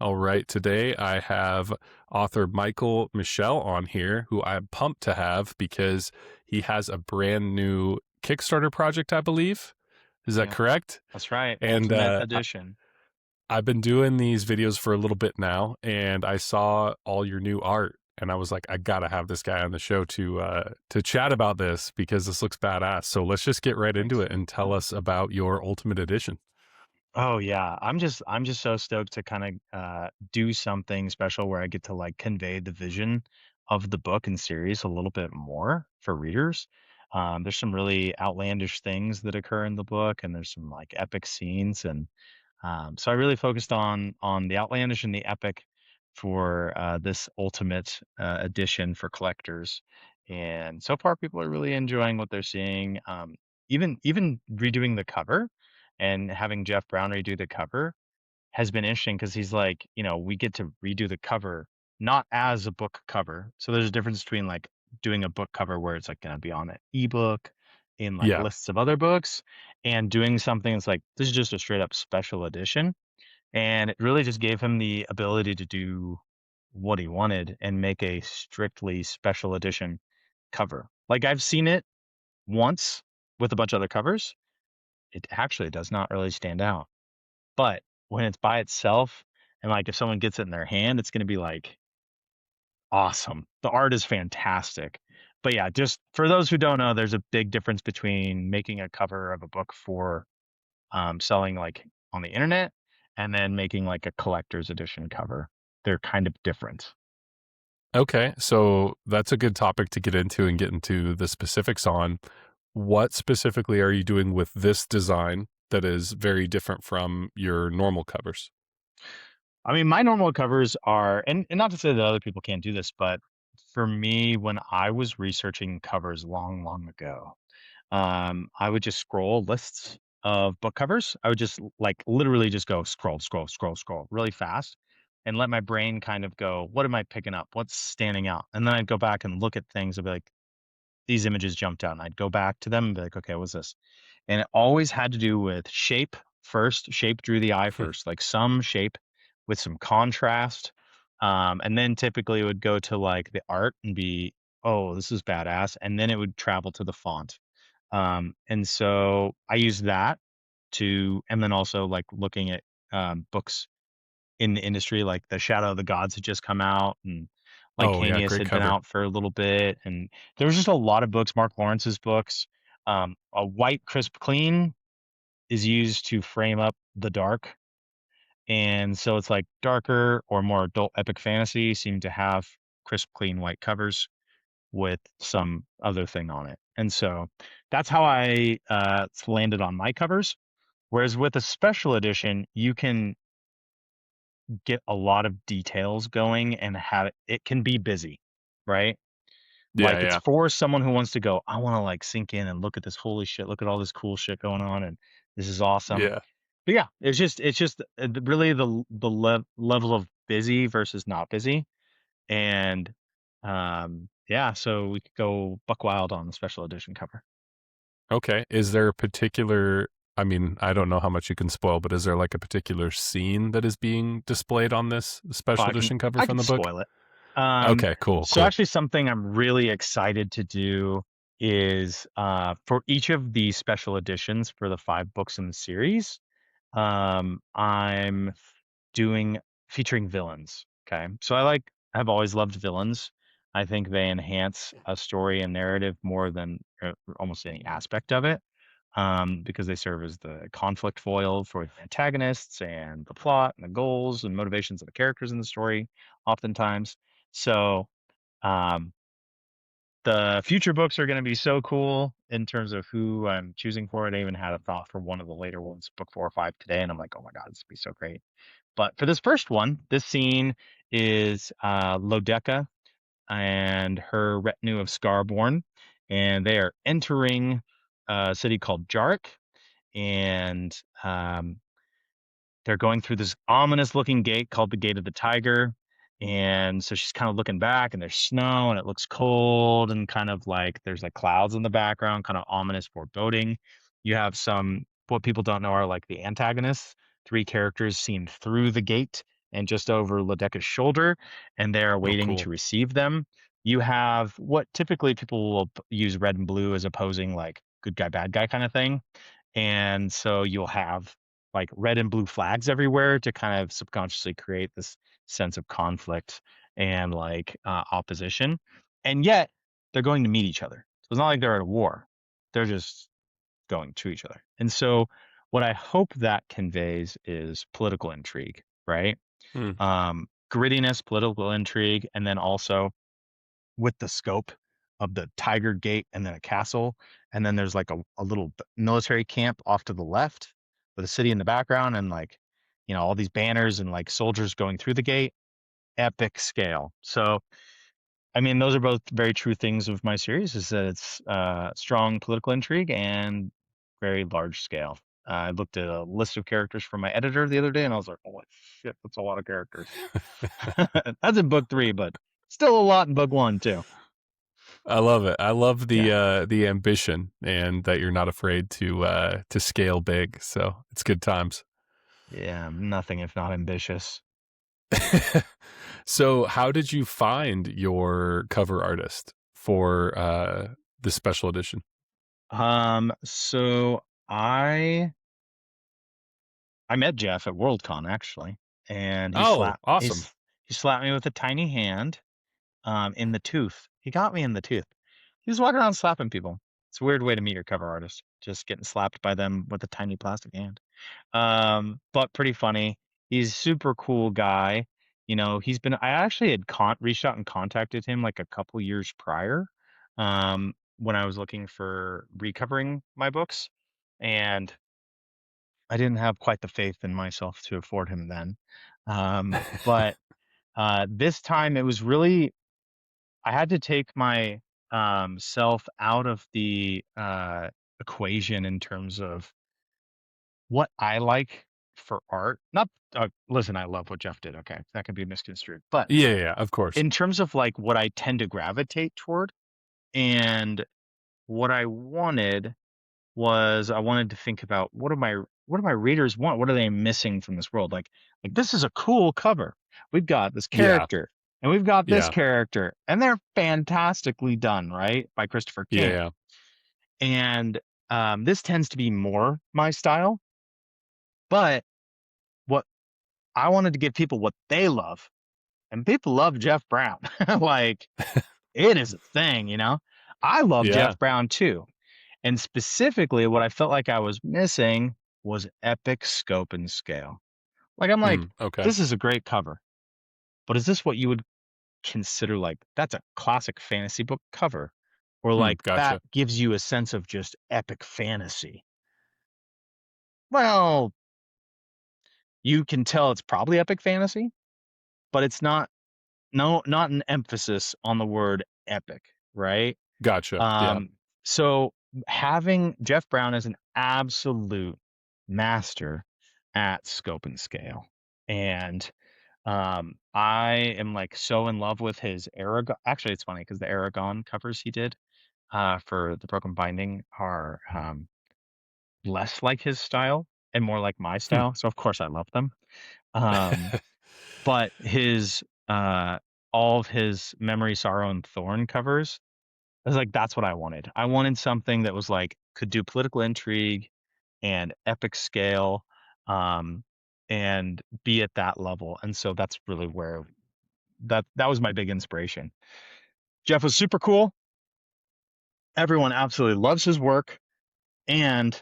All right, today I have author Michel on here, who I'm pumped to have because he has a brand new Kickstarter project, I believe. Is that Yeah, correct? that's right. And Ultimate Edition. I've been doing these videos for a little bit now, and I saw all your new art, and I was like, I gotta have this guy on the show to chat about this because this looks badass. So let's just get right into Thanks. it and tell us about your Ultimate Edition. Oh yeah, I'm just so stoked to kind of do something special where I get to like convey the vision of the book and series a little bit more for readers. There's some really outlandish things that occur in the book, and there's some like epic scenes, and so I really focused on the outlandish and the epic for this ultimate edition for collectors. And so far, people are really enjoying what they're seeing. Even redoing the cover and having Jeff Brown redo the cover has been interesting because he's like, we get to redo the cover not as a book cover. So there's a difference between like doing a book cover where it's like going to be on an ebook in like Yeah. lists of other books and doing something that's like this is just a straight up special edition. And it really just gave him the ability to do what he wanted and make a strictly special edition cover. Like I've seen it once with a bunch of other covers. It actually does not really stand out. But when it's by itself and, like, if someone gets it in their hand, it's gonna be, like, awesome. The art is fantastic. But, yeah, just for those who don't know, there's a big difference between making a cover of a book for, selling, like, on the internet and then making, like, a collector's edition cover. They're kind of different. Okay, so that's a good topic to get into and get into the specifics on. What specifically are you doing with this design that is very different from your normal covers? I mean, my normal covers are and not to say that other people can't do this, but for me, when I was researching covers long, long ago, I would just scroll lists of book covers. I would just like literally just go scroll, scroll, scroll, scroll really fast and let my brain kind of go, what am I picking up? What's standing out? And then I'd go back and look at things and be like, these images jumped out. And I'd go back to them and be like, okay, what's this? And it always had to do with shape first. Shape drew the eye first, like some shape with some contrast. And then typically it would go to like the art and be, oh, this is badass. And then it would travel to the font. And so I use that to, and then also like looking at books in the industry, like The Shadow of the Gods had just come out, and Oh yeah, Lycanius great had been cover. out for a little bit, and there was just a lot of books, Mark Lawrence's books. A white crisp clean is used to frame up the dark, and so it's like darker or more adult epic fantasy seem to have crisp clean white covers with some other thing on it. And so that's how I landed on my covers. Whereas with a special edition, you can get a lot of details going and have it can be busy, right? Yeah, Like it's yeah, for someone who wants to go, I want to like sink in and look at this holy shit, look at all this cool shit going on and this is awesome. yeah. But yeah, it's just really the level of busy versus not busy. And yeah, so we could go buck wild on the special edition cover. Okay. Is there a particular, I mean, I don't know how much you can spoil, but is there like a particular scene that is being displayed on this Oh, special edition cover I from can the book? spoil it. Okay, cool, So cool. actually something I'm really excited to do is for each of the special editions for the 5 books in the series, I'm doing featuring villains. Okay. So I've always loved villains. I think they enhance a story and narrative more than almost any aspect of it. Because they serve as the conflict foil for the antagonists and the plot and the goals and motivations of the characters in the story, oftentimes. So, um, the future books are going to be so cool in terms of who I'm choosing for it. I even had a thought for one of the later ones, book 4 or 5 today, and I'm like, oh my god, this would be so great. But for this first one, this scene is Lodeka and her retinue of Scarborn, and they are entering a city called Jarek, and they're going through this ominous looking gate called the Gate of the Tiger. And so she's kind of looking back, and there's snow, and it looks cold, and kind of like there's like clouds in the background, kind of ominous foreboding. You have some what people don't know are like the antagonists, 3 characters seen through the gate and just over Ledecka's shoulder, and they're Oh, waiting cool. to receive them. You have what typically people will use red and blue as opposing like good guy, bad guy kind of thing. And so you'll have like red and blue flags everywhere to kind of subconsciously create this sense of conflict and like opposition. And yet they're going to meet each other. So it's not like they're at a war. They're just going to each other. And so what I hope that conveys is political intrigue, right? Hmm. Grittiness, political intrigue, and then also with the scope of the Tiger Gate and then a castle. And then there's like a little military camp off to the left with a city in the background and like, all these banners and like soldiers going through the gate. Epic scale. So, I mean, those are both very true things of my series is that it's strong political intrigue and very large scale. I looked at a list of characters from my editor the other day and I was like, holy shit, that's a lot of characters. That's in book 3, but still a lot in book 1 too. I love it. I love Yeah. the ambition and that you're not afraid to scale big. So it's good times. Yeah, nothing if not ambitious. So how did you find your cover artist for the special edition? So I met Jeff at Worldcon actually, and Oh, awesome. he slapped me with a tiny hand, in the tooth. He got me in the tooth. He was walking around slapping people. It's a weird way to meet your cover artist, just getting slapped by them with a tiny plastic hand. But pretty funny. He's super cool guy. I actually had reached out and contacted him like a couple years prior, when I was looking for recovering my books, and I didn't have quite the faith in myself to afford him then. But this time it was really I had to take my self out of the equation in terms of what I like for art. Not listen, I love what Jeff did. Okay, that can be misconstrued, but Yeah, yeah, of course. in terms of like what I tend to gravitate toward and what I wanted was I wanted to think about what do my readers want? What are they missing from this world? Like this is a cool cover. We've got this Yeah, character and we've got this yeah, character and they're fantastically done, right? By Christopher yeah, King. yeah. And this tends to be more my style, but what I wanted to give people what they love. And people love Jeff Brown. Like it is a thing. I love Yeah. Jeff Brown too. And specifically, what I felt like I was missing was epic scope and scale. Like, I'm like, Okay. this is a great cover, but is this what you would consider like that's a classic fantasy book cover? Or like that Gotcha. gives you a sense of just epic fantasy? Well, you can tell it's probably epic fantasy, but it's not, no, not an emphasis on the word epic, right? Gotcha. Yeah. Um, so having Jeff Brown as an absolute master at scope and scale. And I am like so in love with his Aragon. Actually, it's funny because the Aragon covers he did for the Broken Binding are less like his style and more like my Hmm. style. So of course I love them. Um, but his all of his Memory, Sorrow, and Thorn covers, I was like, that's what I wanted. I wanted something that was like could do political intrigue and epic scale, um, and be at that level. And so that's really where that was my big inspiration. Jeff was super cool. Everyone absolutely loves his work. And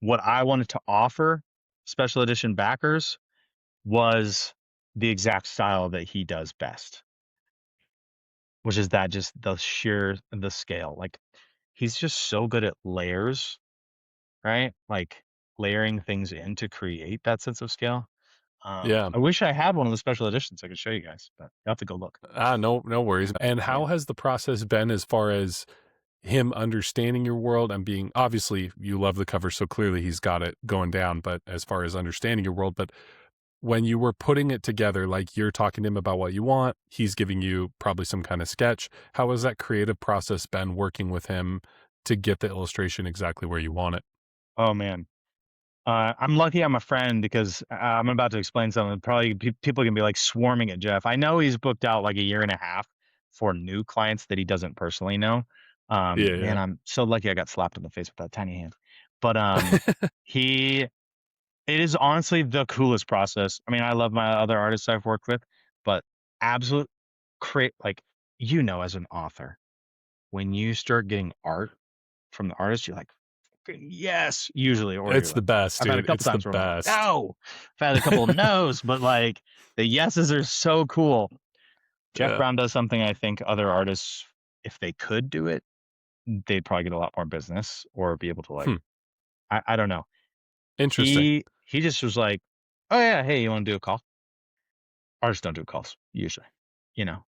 what I wanted to offer special edition backers was the exact style that he does best, which is that just the scale. Like he's just so good at layers, right? Like layering things in to create that sense of scale. Yeah. I wish I had one of the special editions I could show you guys, but you have to go look. No, no worries. And how Yeah. has the process been as far as him understanding your world and being obviously you love the cover, so clearly he's got it going down, but as far as understanding your world, but when you were putting it together, like you're talking to him about what you want, he's giving you probably some kind of sketch. How has that creative process been working with him to get the illustration exactly where you want it? Oh man. I'm lucky I'm a friend because I'm about to explain something. Probably people are gonna be like swarming at Jeff. I know he's booked out like a year and a half for new clients that he doesn't personally know. Yeah, Man, yeah. I'm so lucky I got slapped in the face with that tiny hand. But he it is honestly the coolest process. I mean, I love my other artists I've worked with, but absolute create like as an author, when you start getting art from the artist, you're like, yes, usually, or you're It's the like, best, I've had a dude. couple It's the times where I'm like, best. no. I've had a couple of no's, but like the yeses are so cool. Jeff Yeah. Brown does something I think other artists, if they could do it, they'd probably get a lot more business or be able to like, Hmm. I don't know. Interesting. He just was like, oh yeah, hey, you want to do a call? Artists don't do calls usually,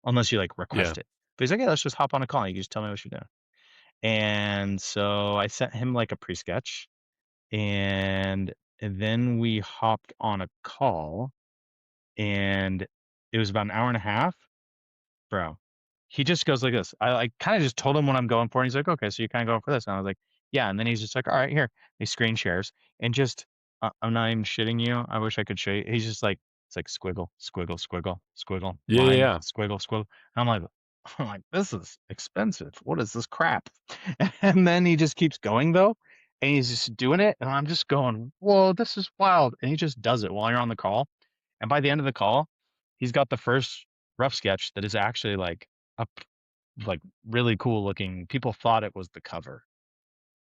unless you like Yeah. request it. But he's like, yeah, let's just hop on a call. You just tell me what you're doing. And so I sent him like a pre-sketch, and then we hopped on a call, and it was about an hour and a half. Bro, he just goes like this. I kind of just told him what I'm going for, and he's like, "Okay, so you're kind of going for this." And I was like, "Yeah." And then he's just like, "All right, here." He screen shares and just, I'm not even shitting you. I wish I could show you. He's just like, it's like squiggle, squiggle, squiggle, squiggle, Yeah, yeah, line, yeah. squiggle, squiggle. I'm like, I'm like, this is expensive. What is this crap? And then he just keeps going though, and he's just doing it, and I'm just going, "Whoa, this is wild!" And he just does it while you're on the call. And by the end of the call, he's got the first rough sketch that is actually like a like really cool looking. People thought it was the cover,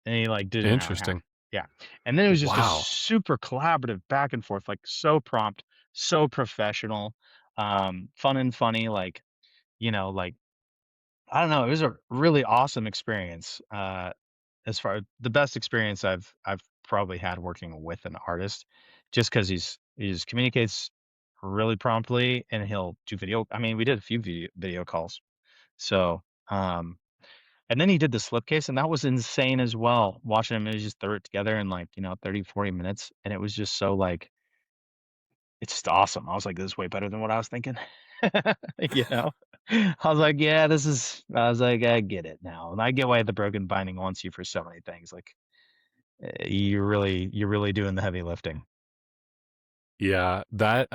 and he like did it in an hour and a half. Interesting. Yeah, and then it was just a Wow. super collaborative back and forth, like so prompt, so professional, fun and funny. Like like I don't know, it was a really awesome experience. As far the best experience I've probably had working with an artist, just because he's communicates really promptly, and he'll do video. I mean, we did a few video calls. So, and then he did the slipcase, and that was insane as well. Watching him, he just threw it together in like, 30, 40 minutes. And it was just so like, it's just awesome. I was like, this is way better than what I was thinking. you know? I was like, yeah, I was like, I get it now. And I get why the broken binding wants you for so many things. Like, you're really doing the heavy lifting. Yeah, that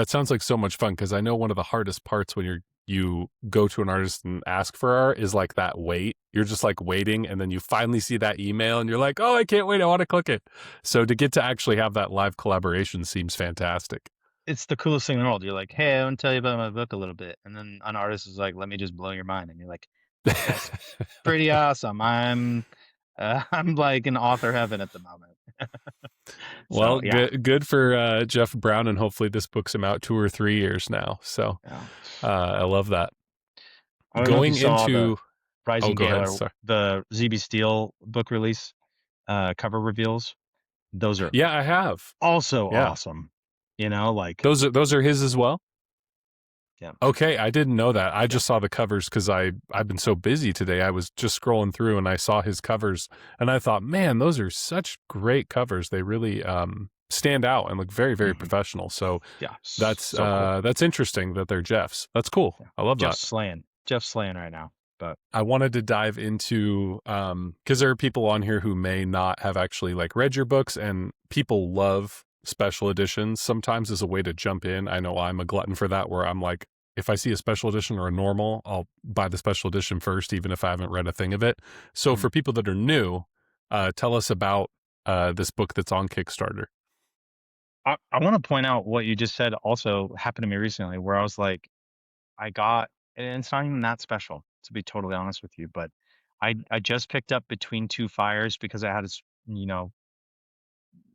sounds like so much fun because I know one of the hardest parts when you go to an artist and ask for art is like that wait. You're just like waiting and then you finally see that email and you're like, "Oh, I can't wait. I want to click it." So to get to actually have that live collaboration seems fantastic. It's the coolest thing in the world. You're like, hey, I want to tell you about my book a little bit. And then an artist is like, let me just blow your mind. And you're like, that's pretty awesome. I'm like in author heaven at the moment. So Well, yeah, good for Jeff Brown, and hopefully this book's him out 2 or 3 years now. So yeah. I Um, love that. I don't know if you Going saw the into oh, Rising go ahead. Galar, Sorry. the ZB Steel book release cover reveals. Those are Yeah, I have. also Yeah, awesome. Like those are his as well. yeah, Okay, I didn't know that. I yeah. just saw the covers because I've been so busy today. I was just scrolling through and I saw his covers and I thought, man, those are such great covers. They really stand out and look very, very hmm professional. So Yeah, so cool. that's interesting that they're Jeff's. That's cool. Yeah, I love that. Jeff's slaying right now. But I wanted to dive into because there are people on here who may not have actually like read your books, and people love special editions sometimes as a way to jump in. I know I'm a glutton for that, where I'm like, if I see a special edition or a normal, I'll buy the special edition first, even if I haven't read a thing of it. So mhm. for people that are new, tell us about this book that's on Kickstarter. I want to point out what you just said also happened to me recently, where I was like, I got, and it's not even that special, to be totally honest with you, but I just picked up Between Two Fires because I had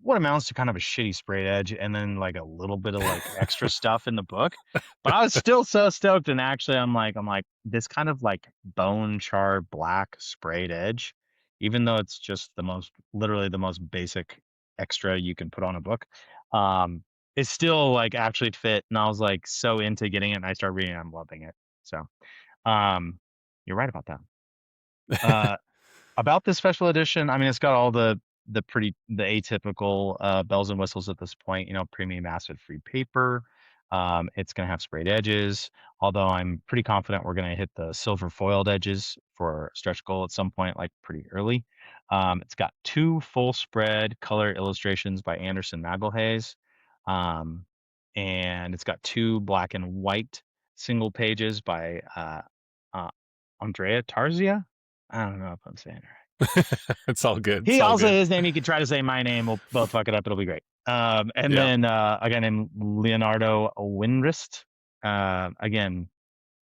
what amounts to kind of a shitty sprayed edge and then like a little bit of like extra stuff in the book. But I was still so stoked. And actually I'm like, this kind of like bone char black sprayed edge, even though it's just literally the most basic extra you can put on a book. Um, it's still like actually fit. And I was like so into getting it, and I started reading it, I'm loving it. So um you're right about that. Uh about this special edition, I mean, it's got all the atypical bells and whistles at this point. Premium acid free paper, It's going to have sprayed edges, although I'm pretty confident we're going to hit the silver foiled edges for stretch goal at some point, like pretty early. It's got two full spread color illustrations by Anderson Nagelhaze. Um, and it's got two black and white single pages by uh, Andrea Tarzia. I don't know if I'm saying it right. It's all good. It's He all I'll say good. his name. You can try to say my name. We'll both fuck it up. It'll be great. And Yeah. then a guy named Leonardo Winrist. Again,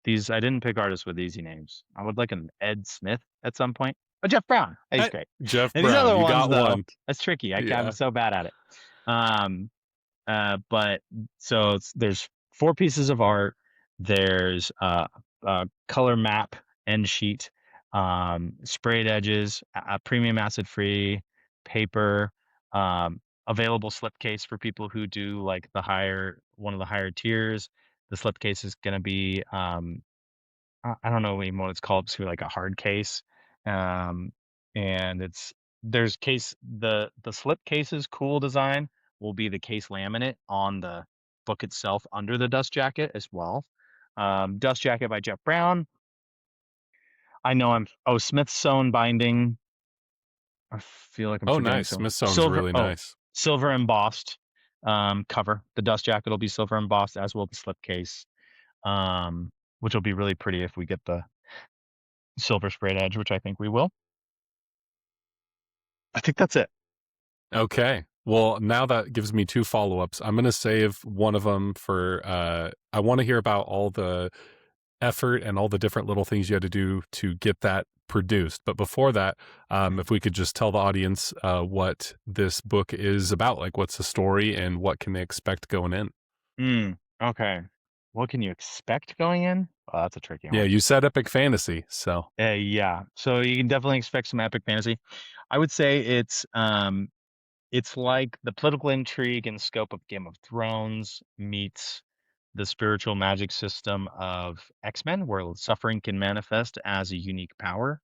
these I didn't pick artists with easy names. I would like an Ed Smith at some point. Oh, Jeff Brown. He's Eh, great. Jeff And these Brown, other you ones got though, one. that's tricky. I'm Yeah. so bad at it. Um, but so there's four pieces of art. There's a color map end sheet, sprayed edges, a premium acid free paper, um, available slipcase for people who do like one of the higher tiers. The slipcase is going to be I don't know even what it's called. It's like a hard case. Um, and there's the slip case's cool design will be the case laminate on the book itself under the dust jacket as well. Dust jacket by Jeff Brown. I know Smith sewn binding. I feel like I'm Oh, forgetting nice. some Smithsonian's really nice. silver embossed cover. The dust jacket will be silver embossed, as will the slip case. Which will be really pretty if we get the silver sprayed edge, which I think we will. I think that's it. Okay. Well, now that gives me two follow-ups. I'm going to save one of them for I want to hear about all the effort and all the different little things you had to do to get that produced. But before that, if we could just tell the audience what this book is about, like what's the story and what can they expect going in. Okay. What can you expect going in? Oh, that's a tricky Yeah, one. you said epic fantasy, so Yeah. So you can definitely expect some epic fantasy. I would say it's like the political intrigue and scope of Game of Thrones meets the spiritual magic system of X-Men, where suffering can manifest as a unique power.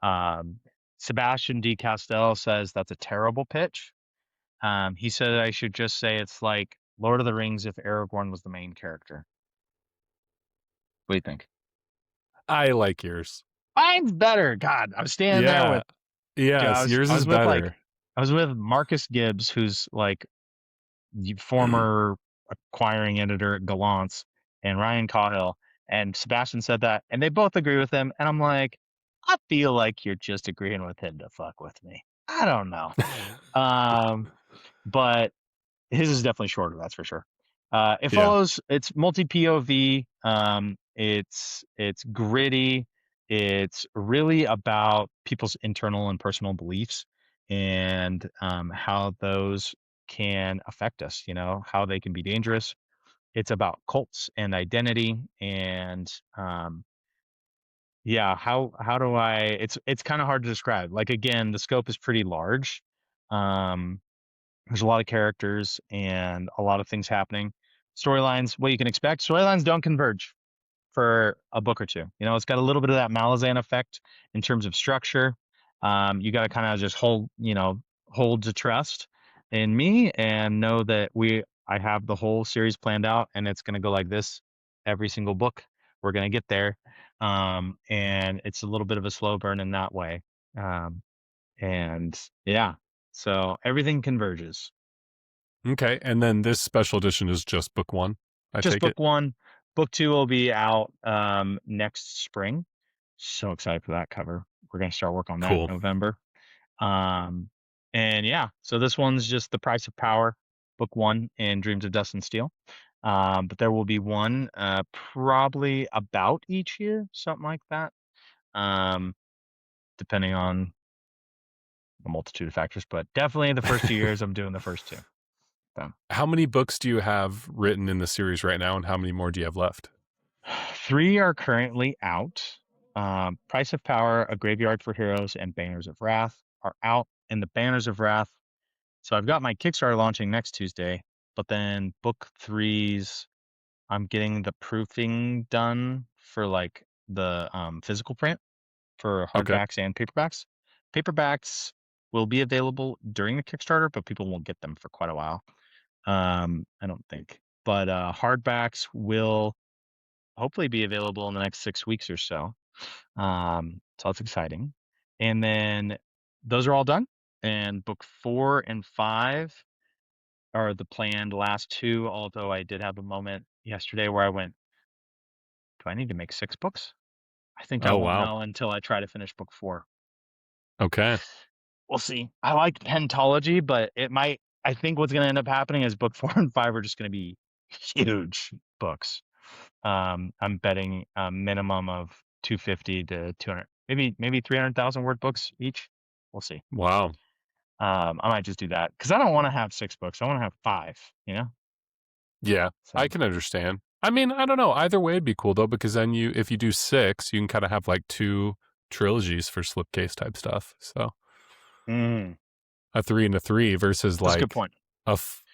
Um, Sebastian D. Castell says that's a terrible pitch. He said I should just say it's like Lord of the Rings if Aragorn was the main character. What do you think? I like yours. Mine's better. God, I was standing there Yeah. with I Yes, was yours I is was with like better. I was with Marcus Gibbs, who's like the former acquiring editor at Gallant's, and Ryan Cahill, and Sebastian said that, and they both agree with him. And I'm like, I feel like you're just agreeing with him to fuck with me. I don't know. Um, but his is definitely shorter, that's for sure. It Yeah. follows. It's multi POV. It's gritty. It's really about people's internal and personal beliefs and how those can affect us. You know how they can be dangerous. It's about cults and identity and yeah. How do I? It's kind of hard to describe. Like again, the scope is pretty large. Um, there's a lot of characters and a lot of things happening. Storylines, what you can expect. Storylines don't converge for a book or two. You know, it's got a little bit of that Malazan effect in terms of structure. You got to kind of just hold to trust in me and know that I have the whole series planned out and it's going to go like this every single book. We're going to get there. And it's a little bit of a slow burn in that way. Um, and yeah, so everything converges. Okay. And then this special edition is just book one, I Just take book it. one. Book two will be out next spring. So excited for that cover. We're gonna start work on that Cool. in November. Um, and yeah, so this one's just The Price of Power, book one in Dreams of Dust and Steel. But there will be one probably about each year, something like that. Um, depending on a multitude of factors, but definitely the first 2 years I'm doing the first two. So. How many books do you have written in the series right now, and how many more do you have left? Three are currently out. Price of Power, A Graveyard for Heroes, and Banners of Wrath are out. And the Banners of Wrath. So I've got my Kickstarter launching next Tuesday, but then book threes, I'm getting the proofing done for like the physical print for Okay. hardbacks and paperbacks. Paperbacks will be available during the Kickstarter, but people won't get them for quite a while. I don't think. but hardbacks will hopefully be available in the next 6 weeks or so. So that's exciting. And then those are all done. And book 4 and 5 are the planned last two. Although I did have a moment yesterday where I went, do I need to make 6 books? I think I Oh, won't wow. know until I try to finish book 4. Okay. We'll see. I like pentology, but it might. I think what's going to end up happening is book 4 and 5 are just going to be huge books. I'm betting a minimum of 250 to 200, maybe 300,000 word books each. We'll see. Wow. I might just do that because I don't want to have 6 books. I want to have five. You know. Yeah, I So. can understand. I mean, I don't know. Either way would be cool though, because then if you do six, you can kind of have like two trilogies for slipcase type stuff. So Mm, a three and a three versus that's a good like point.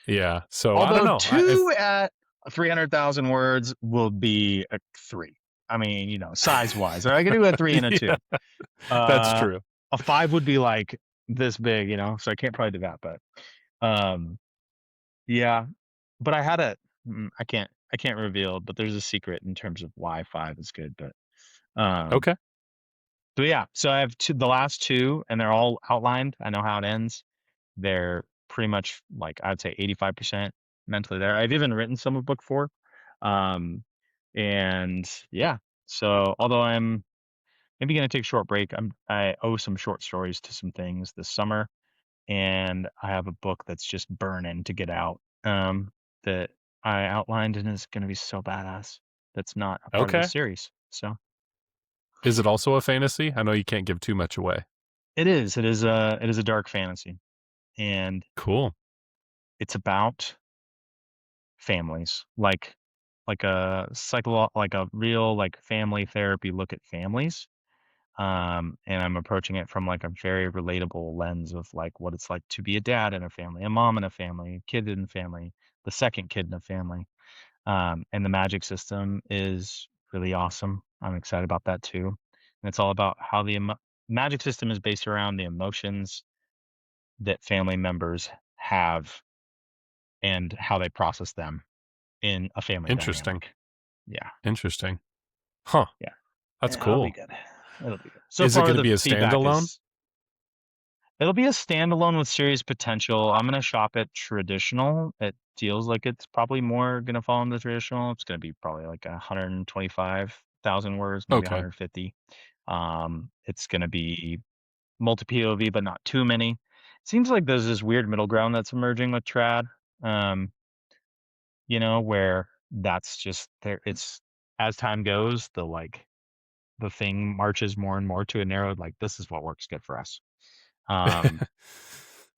yeah. So I don't Although know. If two at 300,000 words will be a three. I mean, size wise, I could do a three and a yeah, two. that's Uh, true. a five would be like this big, so I can't probably do that. But um, yeah, but I can't reveal. But there's a secret in terms of why five is good. Um, Okay. but yeah, so I have the last two, and they're all outlined. I know how it ends. They're pretty much like I'd say 85% mentally there. I've even written some of book 4. Um, and yeah, so although I'm maybe gonna take a short break, I owe some short stories to some things this summer, and I have a book that's just burning to get out. That I outlined and is gonna be so badass. That's not a part of the Okay. series. So Is it also a fantasy? I know you can't give too much away. it is. It is a dark fantasy, and Cool. it's about families, like a like a real like family therapy look at families. And I'm approaching it from like a very relatable lens of like what it's like to be a dad in a family, a mom in a family, a kid in a family, the second kid in a family. And the magic system is really awesome. I'm excited about that too. And it's all about how the magic system is based around the emotions that family members have and how they process them in a family Interesting. dynamic. Yeah. Interesting. Huh. Yeah. That's It'll be cool. good. It'll be good. So Is it far, going to the be a feedback standalone? is it'll be a standalone with serious potential. I'm gonna shop it traditional. It feels like it's probably more gonna fall into traditional. It's gonna be probably like 125,000 words, maybe Okay. 150. It's gonna be multi POV, but not too many. Seems like there's this weird middle ground that's emerging with trad. Um, where that's just there. It's as time goes, the thing marches more and more to a narrowed like this is what works good for us. Um,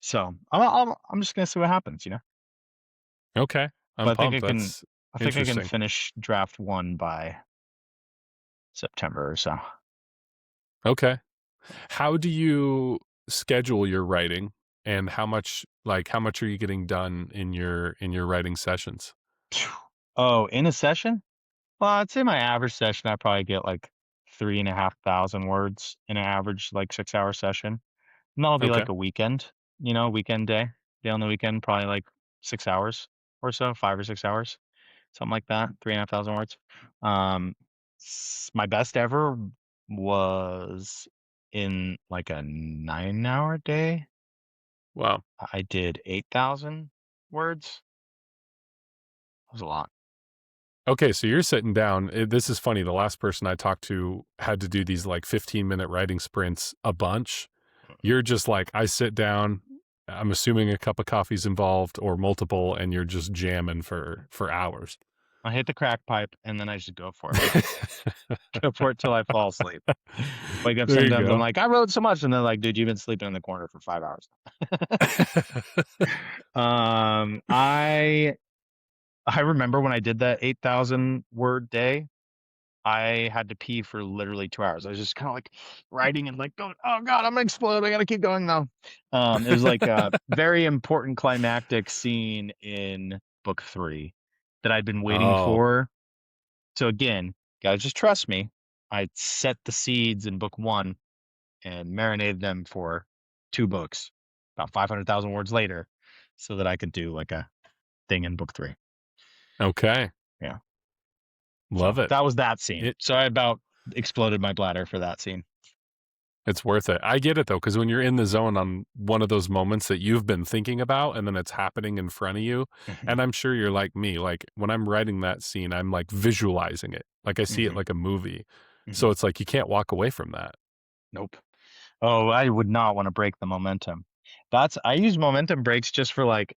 so I'm just gonna see what happens. Okay. I'm But I think I pumped. can That's I think I can interesting. finish draft 1 by September or so. Okay. How do you schedule your writing and how much are you getting done in your writing sessions? Phew. Oh, in a session? Well, I'd say my average session I probably get like 3,500 words in an average like 6-hour session. And that'll be Okay. like a weekend, weekend day. Day on the weekend, probably like 6 hours or so, 5 or 6 hours. Something like that, 3,500 words. Um, my best ever was in like a 9-hour day. Wow. I did 8,000 words. That was a lot. Okay, so you're sitting down. This is funny. The last person I talked to had to do these like 15-minute writing sprints a bunch. You're just like, I sit down, I'm assuming a cup of coffee's involved or multiple, and you're just jamming for hours. I hit the crack pipe and then I just go for it. Go for it till I fall asleep. Wake up There you sometimes I'm go. like, I wrote so much, and they're like, dude, you've been sleeping in the corner for 5 hours. I remember when I did that 8,000 word day. I had to pee for literally 2 hours. I was just kind of like writing and like going, "Oh God, I'm gonna explode. I gotta keep going though." It was like a very important climactic scene in book 3 that I'd been waiting Oh, for. So again, guys, just trust me. I set the seeds in book 1 and marinated them for 2 books, about 500,000 words later, so that I could do like a thing in book 3. Okay. Yeah. So Love it. that was that scene. It So I about exploded my bladder for that scene. it's worth it. I get it though, because when you're in the zone on one of those moments that you've been thinking about and then it's happening in front of you, Hmm. and I'm sure you're like me, like when I'm writing that scene, I'm like visualizing it. Like I see it Hmm. like a movie. Hmm. So it's like you can't walk away from that. Nope. Oh, I would not want to break the momentum. I use momentum breaks just for like,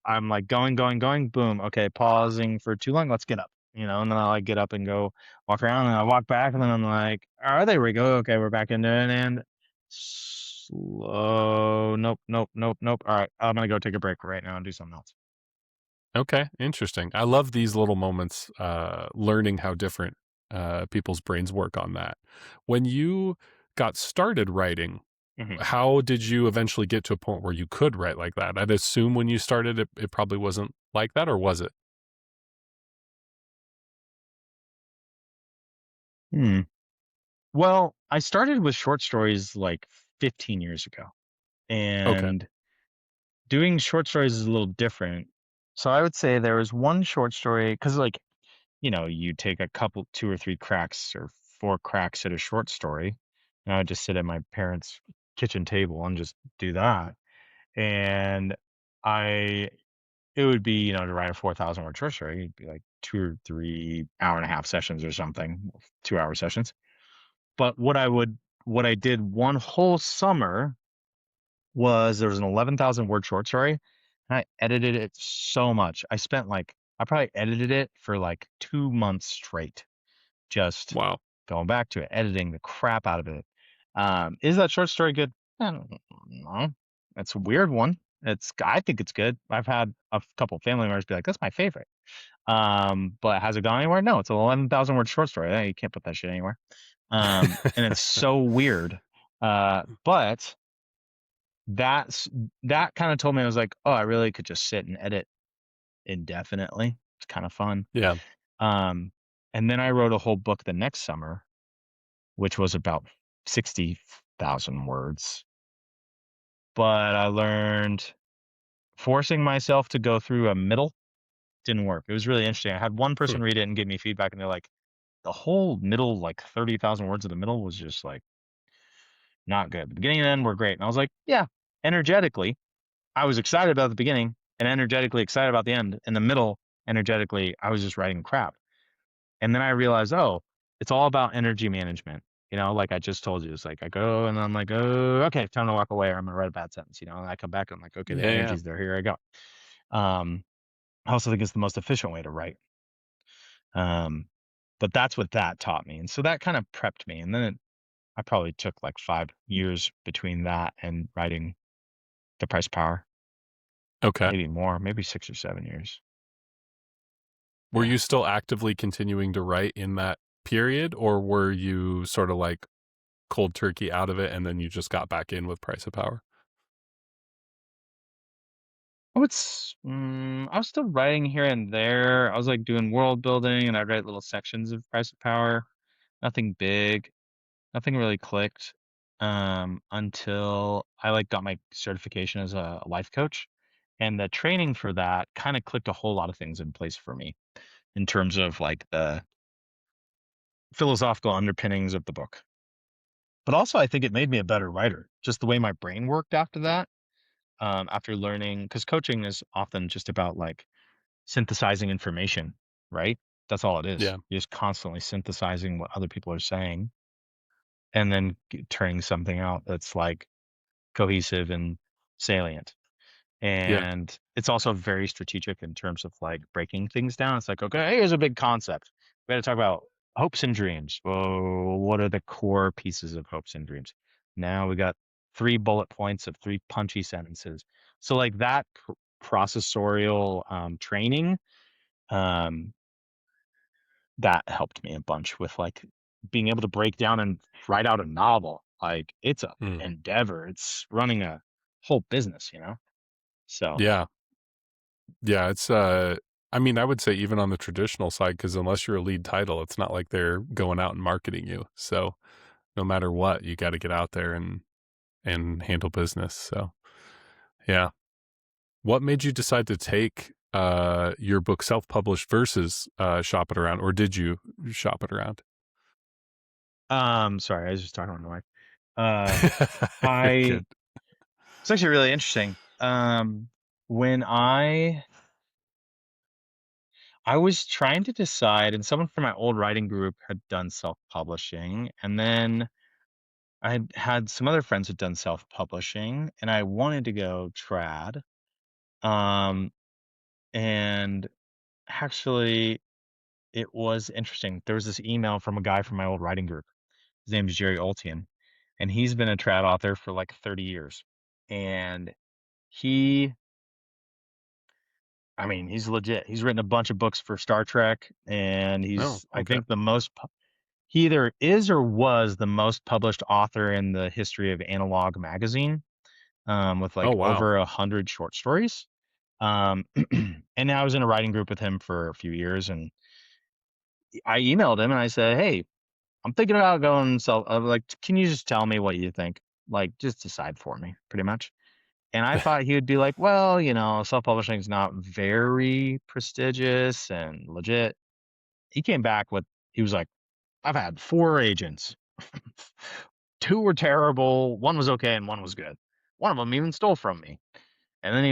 I'm like going, going, going, boom. Okay, pausing for too long. Let's get up. And then I like get up and go walk around, and I walk back, and then I'm like, all right, there we go. Okay, we're back into it, and slow. Nope, nope, nope, nope. All right, I'm gonna go take a break right now and do something else. Okay, interesting. I love these little moments, learning how different people's brains work on that. When you got started writing, Hmm. how did you eventually get to a point where you could write like that? I'd assume when you started it probably wasn't like that, or was it? Hmm. Well, I started with short stories like 15 years ago, Okay. and doing short stories is a little different. So I would say there was one short story because, like, you take a couple, two or three cracks or four cracks at a short story, and I would just sit at my parents' kitchen table and just do that. And I, it would be, to write a 4,000 word short story, it'd be like 2 or 3 hour and a half sessions or something, 2 hour sessions. But what I did one whole summer was there was an 11,000 word short story, and I edited it so much. I probably edited it for like 2 months straight, just Wow. going back to it, editing the crap out of it. Is that short story good? I don't know. It's a weird one. I think it's good. I've had a couple family members be like, "That's my favorite." But has it gone anywhere? No, it's an 11,000 word short story. You can't put that shit anywhere. And it's so weird. But that's that kind of told me, I was like, oh, I really could just sit and edit indefinitely. It's kind of fun. Yeah. Um, and then I wrote a whole book the next summer, which was about 60,000 words. But I learned forcing myself to go through a middle didn't work. It was really interesting. I had one Hmm. person read it and give me feedback, and they're like, the whole middle, like 30,000 words of the middle, was just like not good. The beginning and end were great. And I was like, yeah, energetically, I was excited about the beginning and energetically excited about the end. In the middle, energetically, I was just writing crap. And then I realized, oh, it's all about energy management. Like I just told you, it's like I go and I'm like, oh, okay, time to walk away, or I'm gonna write a bad sentence. And I come back and I'm like, okay, the Yeah, yeah. energy's there. Here I go. Um, I also think it's the most efficient way to write. Um, but that's what that taught me, and so that kind of prepped me. And then I probably took like 5 years between that and writing The Price of Power, Okay. maybe more, maybe 6 or 7 years. Were Yeah. you still actively continuing to write in that period, or were you sort of like cold turkey out of it and then you just got back in with Price of Power? I was still writing here and there. I was like doing world building, and I'd write little sections of Price of Power. Nothing big, nothing really clicked. Until I like got my certification as a life coach. And the training for that kind of clicked a whole lot of things in place for me in terms of like the philosophical underpinnings of the book. But also I think it made me a better writer. Just the way my brain worked after that. After learning, because coaching is often just about like synthesizing information, right? That's all it is. Yeah. You're just constantly synthesizing what other people are saying, and then turning something out that's like cohesive and salient. Yeah. And it's also very strategic in terms of like breaking things down. It's like, okay, here's a big concept. We got to talk about hopes and dreams. Well, what are the core pieces of hopes and dreams? Now we got 3 bullet points of 3 punchy sentences. So like that processorial training, um, that helped me a bunch with like being able to break down and write out a novel. Like it's a Mm. endeavor. It's running a whole business. So Yeah. Yeah, it's, I mean, I would say even on the traditional side, because unless you're a lead title, it's not like they're going out and marketing you. So no matter what, you gotta get out there and handle business. So, yeah. What made you decide to take, your book self-published versus shop it around, or did you shop it around? Sorry, I was just talking on the mic. Uh, You're I good. It's actually really interesting. When I was trying to decide, and someone from my old writing group had done self-publishing, and then I had some other friends who'd done self-publishing, and I wanted to go trad. Um, and actually, it was interesting. There was this email from a guy from my old writing group. His name is Jerry Oltian, and he's been a trad author for like 30 years. And he, I mean, he's legit. He's written a bunch of books for Star Trek, and Oh, he's, I okay. think, he either is or was the most published author in the history of Analog magazine, with Oh, like wow. over 100 short stories. Um, and I was in a writing group with him for a few years, and I emailed him and I said, "Hey, I'm thinking about going self. I'm like, can you just tell me what you think? Like, just decide for me, pretty much." And I thought he would be like, "Well, self-publishing is not very prestigious and legit." He came back with, he was like, "I've had 4 agents. Two were terrible, one was okay, and one was good. One of them even stole from me." And then Wow.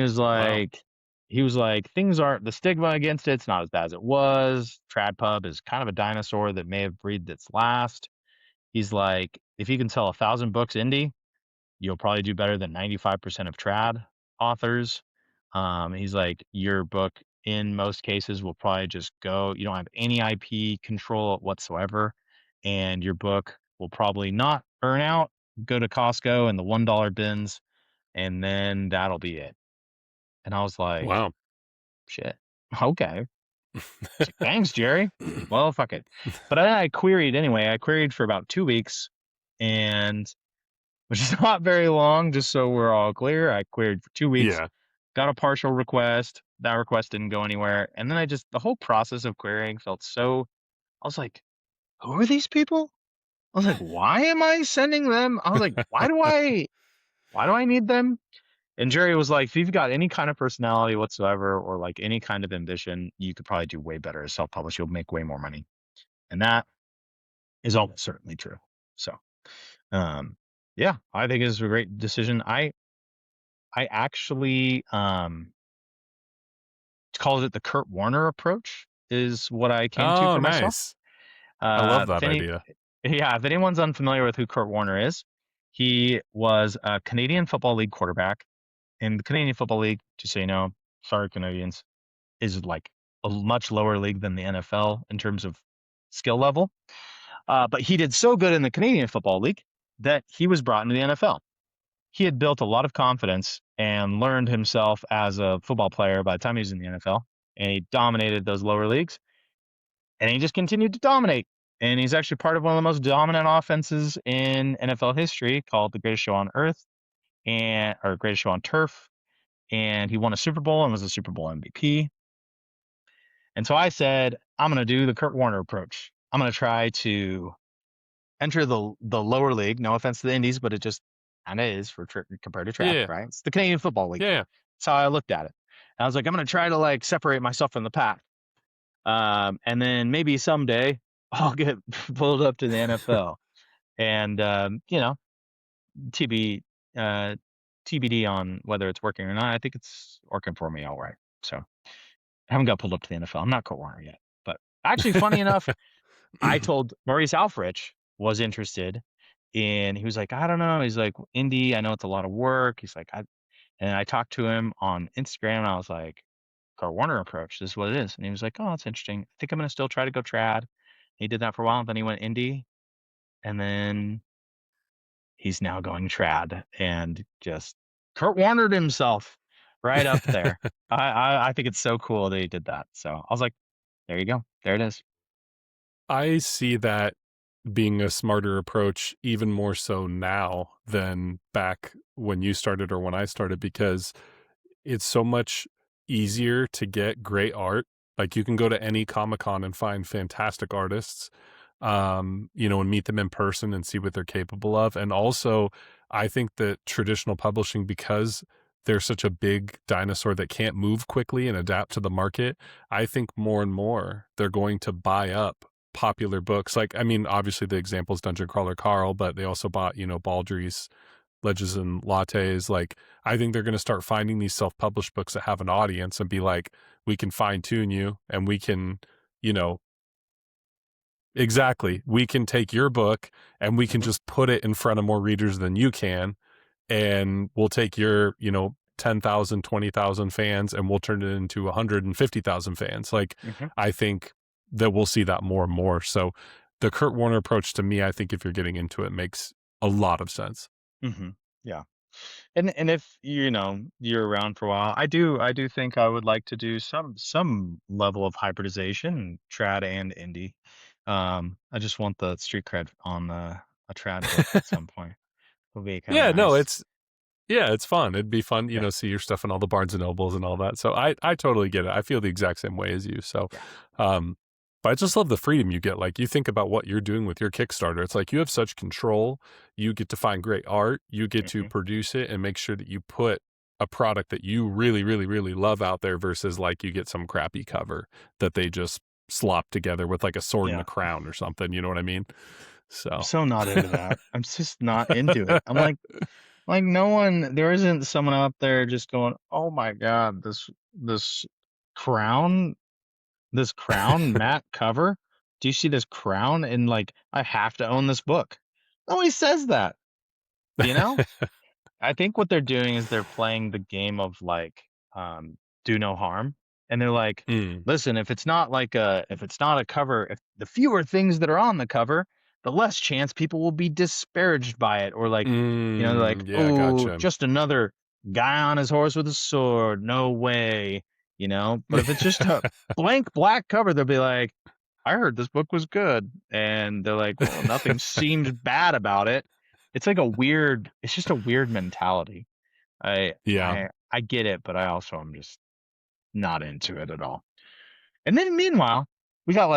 he was like, "Things aren't, the stigma against it's not as bad as it was. TradPub is kind of a dinosaur that may have breathed its last." He's like, "If you can sell 1,000 books indie, you'll probably do better than 95% of trad authors." He's like, "Your book in most cases will probably just go, you don't have any IP control whatsoever, and your book will probably not burn out, go to Costco and the $1 bins, and then that'll be it." And I was like, Wow. "Shit. Okay." It's like, "Thanks, Jerry. Well, fuck it." But then I queried anyway. I queried for about 2 weeks, and which is not very long, just so we're all clear. I queried for 2 weeks, Yeah. got a partial request. That request didn't go anywhere. And then the whole process of querying felt so, I was like, who are these people? I was like, why am I sending them? I was like, why do I need them? And Jerry was like, if you've got any kind of personality whatsoever or like any kind of ambition, you could probably do way better as self-published. You'll make way more money. And that is almost certainly true. So, um, yeah, I think it's a great decision. I actually called it the Kurt Warner approach is what I came to Oh, for myself. nice. I love If that any, idea. yeah, if anyone's unfamiliar with who Kurt Warner is, he was a Canadian Football League quarterback. In the Canadian Football League, just so you know, sorry Canadians, is like a much lower league than the NFL in terms of skill level. But he did so good in the Canadian Football League that he was brought into the NFL. He had built a lot of confidence and learned himself as a football player by the time he was in the NFL, and he dominated those lower leagues, and he just continued to dominate. And he's actually part of one of the most dominant offenses in NFL history called the Greatest Show on Earth and or Greatest Show on Turf. And he won a Super Bowl and was a Super Bowl MVP. And so I said, I'm going to do the Kurt Warner approach. I'm going to try to enter the lower league. No offense to the Indies, but it just kind of is compared to trad, Yeah. right? It's the Canadian Football League. Yeah. That's how I looked at it. And I was like, I'm going to try to like separate myself from the pack. And then maybe someday I'll get pulled up to the NFL. And TB uh, TBD on whether it's working or not. I think it's working for me all right. So I haven't got pulled up to the NFL. I'm not Kurt Warner yet, but actually, funny enough, I told Maurice Alfrich was interested in. He was like, I don't know. He's like, indie. I know it's a lot of work. He's like, and I talked to him on Instagram. And I was like, Kurt Warner approach. This is what it is. And he was like, oh, that's interesting. I think I'm gonna still try to go trad. He did that for a while, and then he went indie, and then he's now going trad, and just Kurt Warnered himself right up there. I think it's so cool that he did that. So I was like, there you go, there it is. I see that being a smarter approach even more so now than back when you started or when I started, because it's so much easier to get great art. Like, you can go to any Comic-Con and find fantastic artists, and meet them in person and see what they're capable of. And also, I think that traditional publishing, because they're such a big dinosaur that can't move quickly and adapt to the market. I think more and more they're going to buy up popular books. Like, I mean, obviously the example is Dungeon Crawler Carl, but they also bought, Baldry's Legends and Lattes. Like, I think they're going to start finding these self-published books that have an audience and be like, we can fine tune you and we can, you know, exactly. We can take your book and we can Mhm, just put it in front of more readers than you can. And we'll take your, 10,000, 20,000 fans and we'll turn it into 150,000 fans. Like, mhm, I think that we'll see that more and more. So the Kurt Warner approach to me, I think if you're getting into it, makes a lot of sense. mhm. Yeah. And if, you're around for a while, I do think I would like to do some level of hybridization, trad and indie. I just want the street cred on a trad book at some point. Would be kind of Yeah, no, nice. it's fun. It'd be fun, Yeah. see your stuff in all the Barnes and Nobles and all that. So I totally get it. I feel the exact same way as you. So, Yeah. um, but I just love the freedom you get. Like, you think about what you're doing with your Kickstarter. It's like you have such control. You get to find great art. You get to Mhm. produce it and make sure that you put a product that you really, really, really love out there versus like you get some crappy cover that they just slop together with like a sword and a Yeah. crown or something. You know what I mean? I'm So. so not into that. I'm just not into it. I'm like no one there isn't someone out there just going, "Oh my god, this crown this crown matte cover. Do you see this crown?" And like, I have to own this book. Nobody says that, you know? I think what they're doing is they're playing the game of like, do no harm. And they're like, Mm. listen, if it's not a cover, if the fewer things that are on the cover, the less chance people will be disparaged by it. Or like, like, Yeah, oh, gotcha. just another guy on his horse with a sword. No way. But if it's just a blank black cover, they'll be like, I heard this book was good. And they're like, well, nothing seems bad about it. It's just a weird mentality. I Yeah. I get it, but I also am just not into it at all. And then meanwhile, we got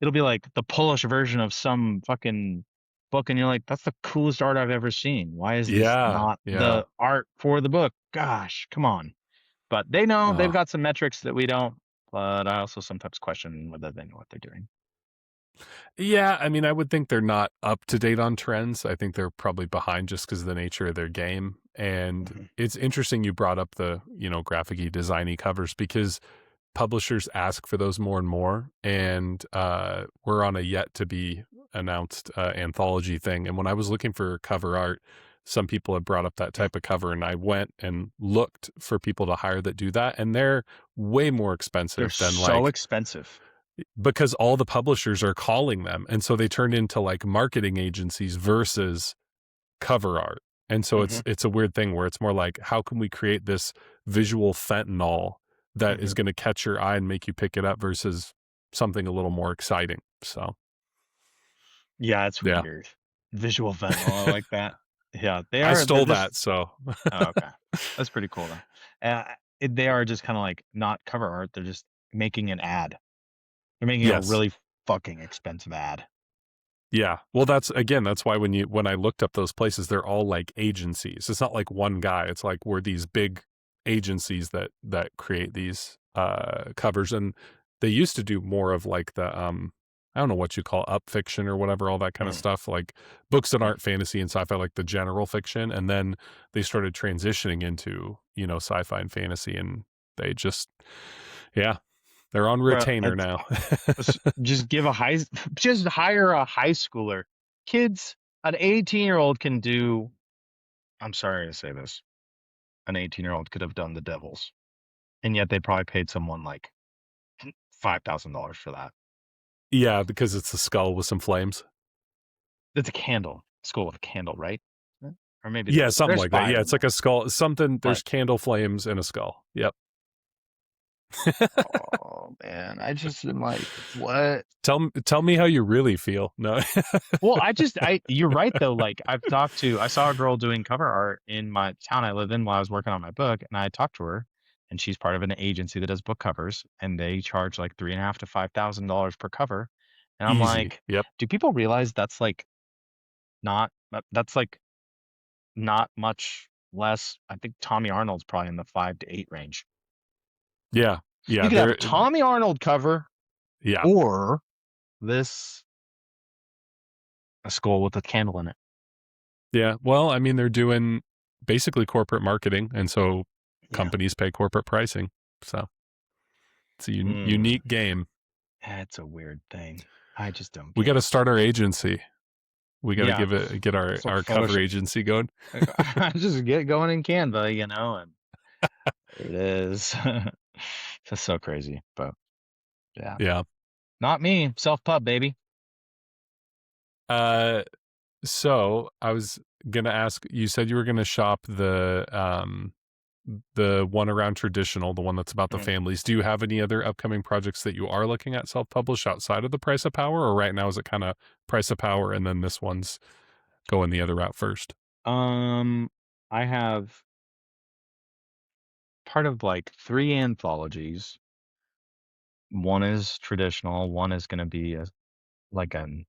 it'll be like the Polish version of some fucking book, and you're like, that's the coolest art I've ever seen. Why is this Yeah, not yeah. the art for the book? Gosh, come on. But they know they've Oh, got some metrics that we don't, but I also sometimes question whether they know what they're doing. yeah, I mean, I would think they're not up to date on trends. I think they're probably behind just because of the nature of their game. And Mhm. it's interesting you brought up the, graphic-y, designy covers because publishers ask for those more and more. And we're on a yet to be announced anthology thing. And when I was looking for cover art, some people had brought up that Mm. type of cover, and I went and looked for people to hire that do that. And they're way more They're expensive than so like, expensive. because all the publishers are calling them. And so they turned into like marketing agencies versus cover art. And so Hmm. it's a weird thing where it's more like, how can we create this visual fentanyl that is Hmm. going to catch your eye and make you pick it up versus something a little more exciting. So, Yeah, it's yeah, weird. Visual fentanyl, I like that. Yeah, I they're stole just that. So, oh, okay. That's pretty cool though. They are just kinda like not cover art, they're just making an ad. They're making a yes. really fucking expensive ad. Yeah. Well, that's why when I looked up those places, they're all like agencies. It's not like one guy. It's like we're these big agencies that create these covers, and they used to do more of like the I don't know what you call up fiction or whatever, all that kind of Mm, stuff, like books that mm. aren't fantasy and sci-fi, like the general fiction, and then they started transitioning into, sci-fi and fantasy, and they just yeah, they're on Bro, retainer now. just give a high just hire a high schooler. Kids, an 18-year-old can do I'm sorry to say this, an 18-year-old could have done The Devils, and yet they probably paid someone like $5,000 for that. Yeah, because it's a skull with some flames. It's a candle. School with a candle, right? Yeah. Or maybe Yeah, something there's like that. 5 Yeah, in it's like there, a skull. Something. but There's candle flames and a skull. Yep. oh, man, I just am like, "What?" Tell me how you really feel. No. Well, I you're right, though, like, I saw a girl doing cover art in my town I live in while I was working on my book, and I talked to her, and she's part of an agency that does book covers, and they charge, like, 3.5 to $5,000 per cover, and I'm Easy. like, Yep. "Do people realize that's, like, not that's, like, not much less. I think Tommy Arnold's probably in the 5 to 8 range. Yeah. You Yeah, could have a they're Tommy Arnold cover yeah. or this a skull with a candle in it. Yeah. Well, I mean, they're doing basically corporate marketing, and so Yeah. companies pay corporate pricing. So it's a Mm, unique game. that's a weird thing. I just don't We get gotta it. start our agency. We gotta Yeah. give it get So our cover Photoshop. agency going. Just get going in Canva, and there it is. That's so crazy, but yeah. Yeah. Not me. Self-pub, baby. Uh, so I was gonna ask, you said you were gonna shop the one around traditional, the one that's about the Mhm. families. Do you have any other upcoming projects that you are looking at self-published outside of the Price of Power, or right now is it kinda Price of Power and then this one's going the other route first? Um, I have part of like 3 anthologies. One is traditional, one is gonna be like an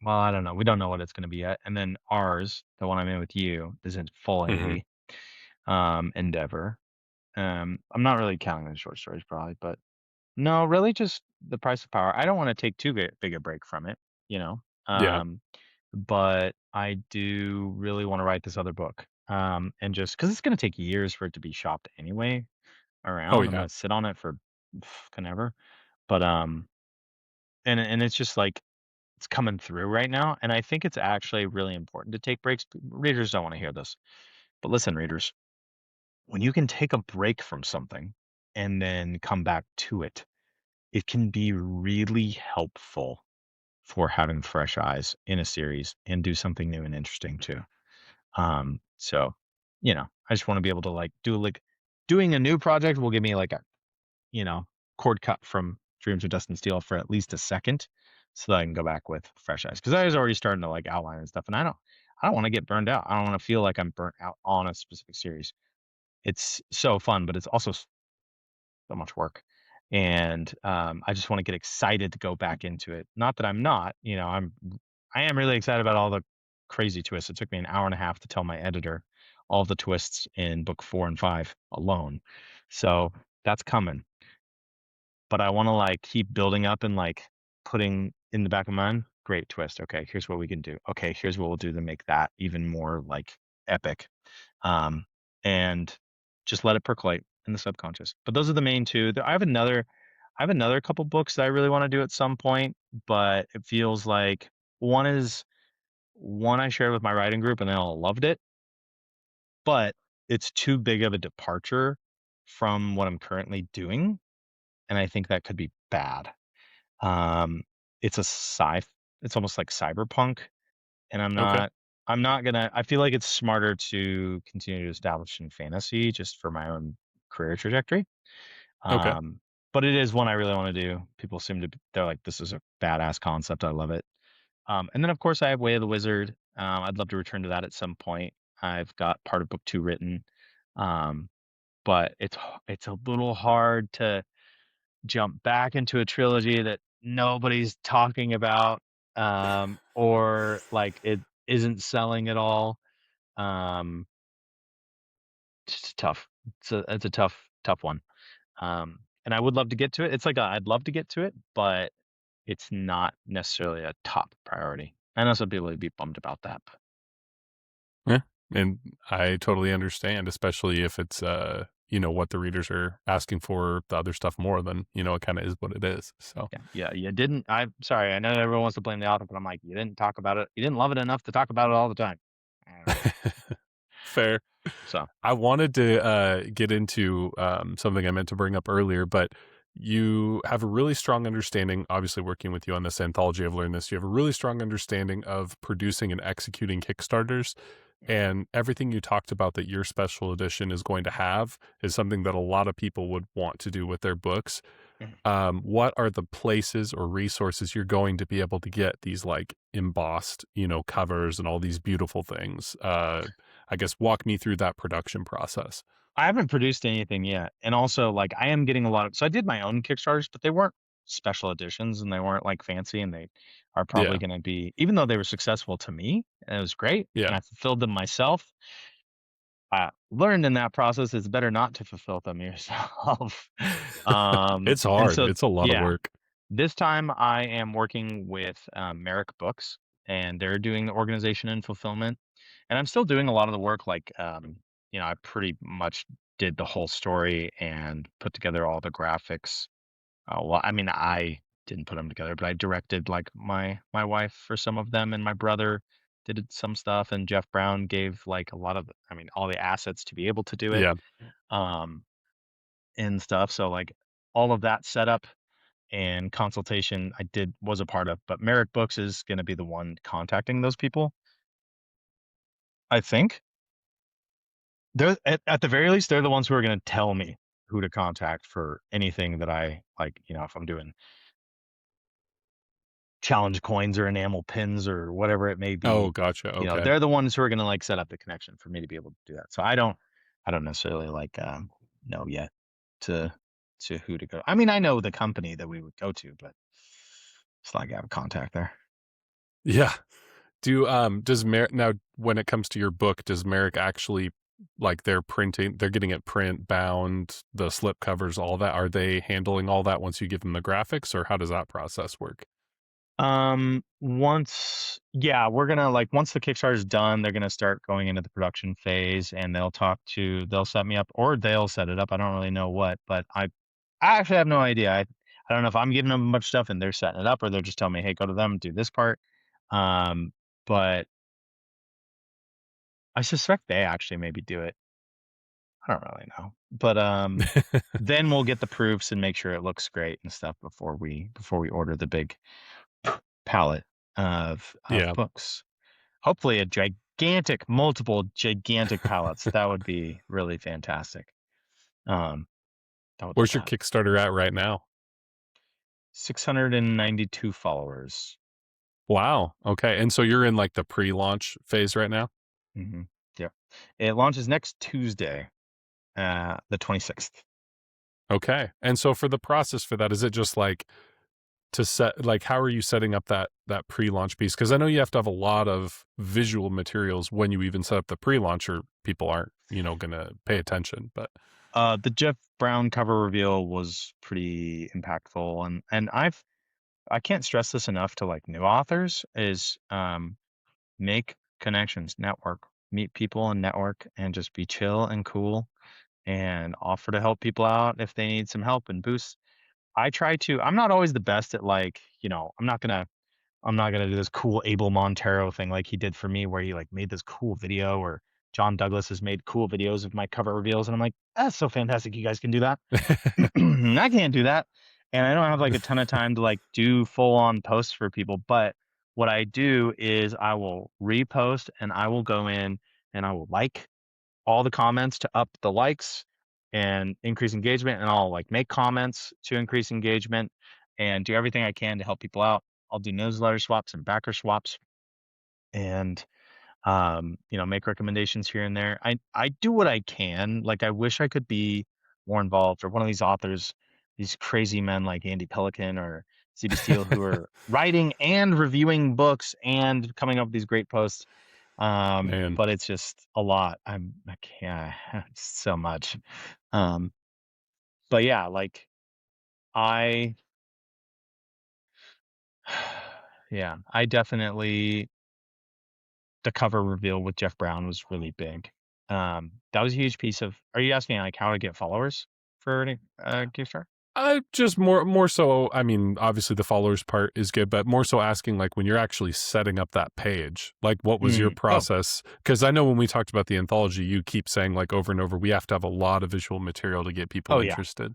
well, I don't know. We don't know what it's gonna be yet. And then ours, the one I'm in with you, is in full Mhm. A, endeavor. I'm not really counting the short stories probably, but no, really just the price of power. I don't wanna take too big a break from it, you know? Yeah. But I do really wanna write this other book. And just because it's gonna take years for it to be shopped anyway Oh, around. I'm yeah. gonna sit on it for fucking ever. But, and it's just like it's coming through right now, and I think it's actually really important to take breaks. Readers don't wanna hear this, but listen, readers, when you can take a break from something and then come back to it, it can be really helpful for having fresh eyes in a series and do something new and interesting too. So, I just wanna be able to, like, doing a new project will give me, like, a you know, cord cut from Dreams of Dust and Steel for at least a second so that I can go back with fresh eyes. Because I was already starting to, like, outline and stuff, and I don't wanna get burned out. I don't wanna feel like I'm burnt out on a specific series. It's so fun, but it's also so much work, and, I just wanna get excited to go back into it. Not that I'm not, I am really excited about all the crazy twists. It took me an hour and a half to tell my editor all the twists in book 4 and 5 alone. So, that's coming. But I wanna, like, keep building up and, like, putting in the back of my mind, "Great twist. Okay, here's what we can do. Okay, here's what we'll do to make that even more, like, epic." Um, and just let it percolate in the subconscious. But those are the main 2. I have another couple books that I really wanna do at some point, but it feels like one is one I shared with my writing group, and they all loved it, but it's too big of a departure from what I'm currently doing, and I think that could be bad. Um, it's a sci it's almost like cyberpunk, and Okay. I'm not gonna I feel like it's smarter to continue to establish in fantasy just for my own career trajectory. Okay. Um, but it is one I really wanna do. People seem to they're like, "This is a badass concept, I love it." And then, of course, I have Way of the Wizard. I'd love to return to that at some point. I've got part of book 2 written, um, but it's a little hard to jump back into a trilogy that nobody's talking about, or, like, it isn't selling at all. Um, it's tough. It's a tough one. And I would love to get to it. It's like I'd love to get to it, but it's not necessarily a top priority. I know some people would be bummed about that, but Yeah, and I totally understand, especially if it's, what the readers are asking for the other stuff more than, it kinda is what it is, so. yeah, yeah, you didn't I'm sorry, I know everyone wants to blame the author, but I'm like, "You didn't talk about it. You didn't love it enough to talk about it all the time." I don't know. Fair. So, I wanted to, get into, something I meant to bring up earlier, but you have a really strong understanding, obviously working with you on this anthology, I've learned this, you have a really strong understanding of producing and executing Kickstarters, and everything you talked about that your special edition is going to have is something that a lot of people would want to do with their books. mhm. What are the places or resources you're going to be able to get these like embossed, covers and all these beautiful things? I guess walk me through that production process. I haven't produced anything yet, and also, like, I am getting a lot of so I did my own Kickstarters, but they weren't special editions, and they weren't, like, fancy, and they are probably Yeah. gonna be even though they were successful to me, and it was great, and Yeah. I fulfilled them myself, learned in that process it's better not to fulfill them yourself. It's And hard. so, It's a lot of yeah, work. this time I am working with Merrick Books, and they're doing the organization and fulfillment. And I'm still doing a lot of the work. Like, I pretty much did the whole story and put together all the graphics. Well, I mean, I didn't put them together, but I directed like my wife for some of them, and my brother did some stuff, and Jeff Brown gave like a lot of, I mean, all the assets to be able to do it, Yeah. um, and stuff. So like all of that setup and consultation was a part of, but Merrick Books is going to be the one contacting those people. I think they're at the very least they're the ones who are going to tell me who to contact for anything that I like. If I'm doing challenge coins or enamel pins or whatever it may Oh, be, gotcha. Okay. they're the ones who are going to like set up the connection for me to be able to do that. So I don't necessarily like know yet to who to go. I mean, I know the company that we would go to, but it's like I have a contact there. Yeah. Does Merrick now when it comes to your book, does Merrick actually like they're getting it print, bound, the slip covers, all that? Are they handling all that once you give them the graphics, or how does that process work? Once, yeah, we're gonna like once the Kickstarter is done, they're gonna start going into the production phase, and they'll set me up, or they'll set it up. I don't really know what, but I actually have no idea. I don't know if I'm giving them a bunch of stuff and they're setting it up, or they're just telling me, hey, go to them, do this part. Um, but I suspect they actually maybe do it. I don't really know. But then we'll get the proofs and make sure it looks great and stuff before we order the big palette of Yeah. books. Hopefully a multiple gigantic palettes. That would be really fantastic. Um, I would love Where's your that. Kickstarter at right now? 692 followers. Wow. Okay. And so you're in like the pre-launch phase right now? Hmm. Yeah. It launches next Tuesday, the 26th. Okay. And so for the process for that, is it just like to set like how are you setting up that pre-launch piece? Because I know you have to have a lot of visual materials when you even set up the pre-launch or people aren't, gonna pay attention. But The Jeff Brown cover reveal was pretty impactful, and I can't stress this enough to like new authors is make connections, network, meet people and network, and just be chill and cool and offer to help people out if they need some help and boost. I'm not always the best at like, I'm not gonna do this cool Abel Montero thing like he did for me, where he like made this cool video, or John Douglas has made cool videos of my cover reveals, and I'm like, that's so fantastic. You guys can do that. I can't do that, and I don't have like a ton of time to like do full on posts for people. But what I do is I will repost and I will go in and I will like all the comments to up the likes and increase engagement, and I'll like make comments to increase engagement and do everything I can to help people out. I'll do newsletter swaps and backer swaps, and make recommendations here and there. I do what I can. Like I wish I could be more involved, or one of these authors, these crazy men like Andy Pelican or CB Steele, who are writing and reviewing books and coming up with these great posts. man, But it's just a lot. I can't it's so much. Um, but yeah, like I yeah, I definitely the cover reveal with Jeff Brown was really big. That was a huge piece of. Are you asking like how to get followers for any Kickstarter? just more so. I mean, obviously the followers part is good, but more so asking like when you're actually setting up that page, like what was your Oh, process? Because I know when we talked about the anthology, you keep saying like over and over, we have to have a lot of visual material to get people oh yeah. interested.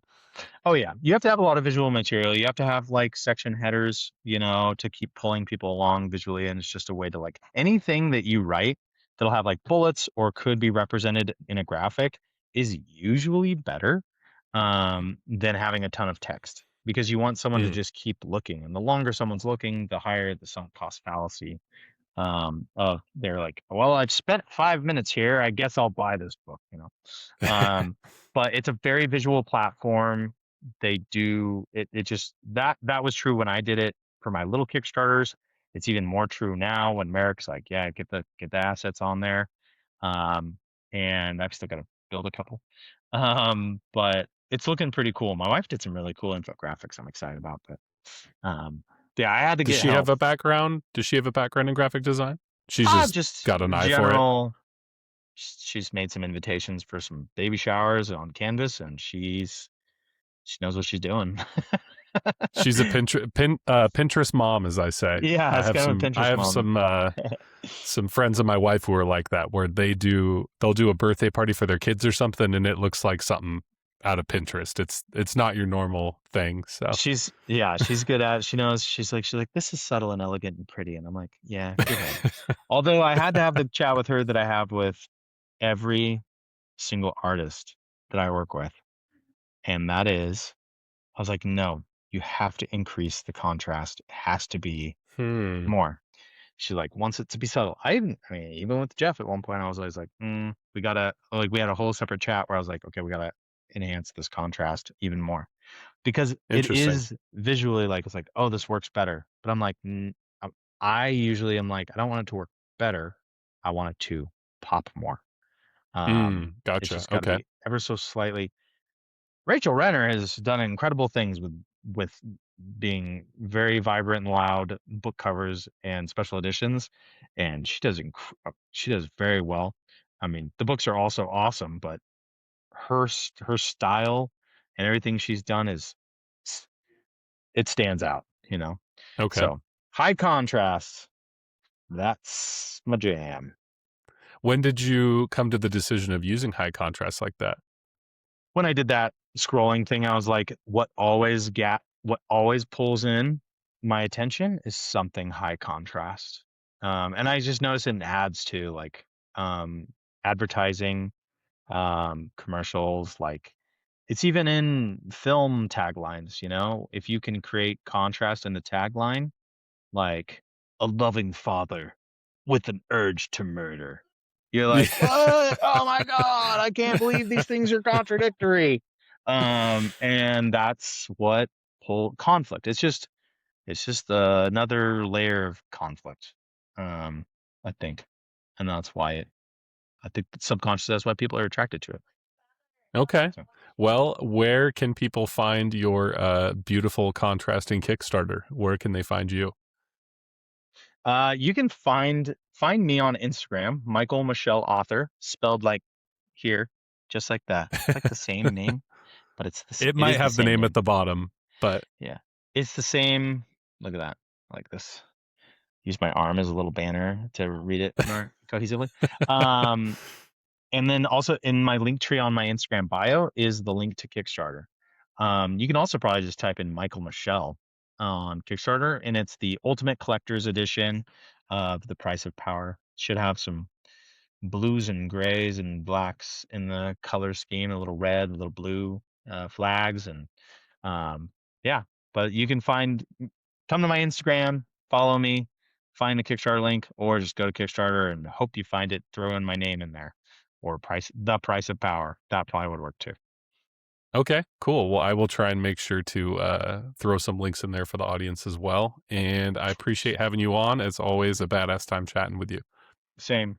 Oh yeah, you have to have a lot of visual material. You have to have like section headers, to keep pulling people along visually, and it's just a way to like anything that you write that'll have like bullets or could be represented in a graphic is usually better than having a ton of text, because you want someone to Mm. just keep looking, and the longer someone's looking, the higher the sunk cost fallacy. They're like, well, I've spent 5 minutes here, I guess I'll buy this book. um but it's a very visual platform. They do it, it just that was true when I did it for my little Kickstarters. It's even more true now when Merrick's like, yeah, get the assets on there. um and I've still got to build a couple. But it's looking pretty cool. My wife did some really cool infographics I'm excited about, but um, yeah, I had to Does get she have help. a background? Does she have a background in graphic design? She's just Just got an eye for it. general. She's made some invitations for some baby showers on Canvas, and she knows what she's doing. She's a Pinterest mom, as I say. Yeah, it's kind of a I Pinterest have mom. some friends of my wife who are like that, where they'll do a birthday party for their kids or something, and it looks like something out of Pinterest. It's not your normal thing. So She's good at it. She knows. She's like, this is subtle and elegant and pretty, and I'm like, yeah, you're right. Although I had to have the chat with her that I have with every single artist that I work with, and that is, I was like, no, you have to increase the contrast. It has to be hmm, more. She like wants it to be subtle. I mean, even with Jeff at one point, I was always like, we gotta like we had a whole separate chat where I was like, okay, we gotta enhance this contrast even more because it interesting. is visually like it's like, oh, this works better. But I'm like, I usually am like, I don't want it to work better. I want it to pop more. It's Gotcha. just got to Okay. be ever so slightly. Rachel Renner has done incredible things with being very vibrant and loud book covers and special editions, and she does very well. I mean, the books are also awesome, but her style and everything she's done is it stands out, you know. Okay. So high contrast, that's my jam. When did you come to the decision of using high contrast like that? When I did that scrolling thing, I was like, what always pulls in my attention is something high contrast. And I just noticed in ads too, like um, advertising, commercials, like it's even in film taglines, you know, if you can create contrast in the tagline, like a loving father with an urge to murder. You're like, what? Oh my God, I can't believe these things are contradictory. And that's what pull conflict. It's just another layer of conflict. Um, I think. And I think subconsciously that's why people are attracted to it. Okay. So Well, where can people find your beautiful contrasting Kickstarter? Where can they find you? you can find me on Instagram, Michael Michel author, spelled like here, just like that. It's like the same name, but It it might is the have the same name at name. the bottom, but Yeah. It's the same. Look at that. Like this. Use my arm as a little banner to read it more cohesively. Um, and then also in my link tree on my Instagram bio is the link to Kickstarter. You can also probably just type in Michael Michel on Kickstarter, and it's the Ultimate Collector's Edition of The Price of Power. Should have some blues and grays and blacks in the color scheme, a little red, a little blue flags, and um, yeah. But you can come to my Instagram, follow me, find the Kickstarter link, or just go to Kickstarter and hope you find it. Throw in my name in there, or the price of power. That probably would work too. okay, cool. Well, I will try and make sure to throw some links in there for the audience as well. And I appreciate having you on. It's always a badass time chatting with you. Same.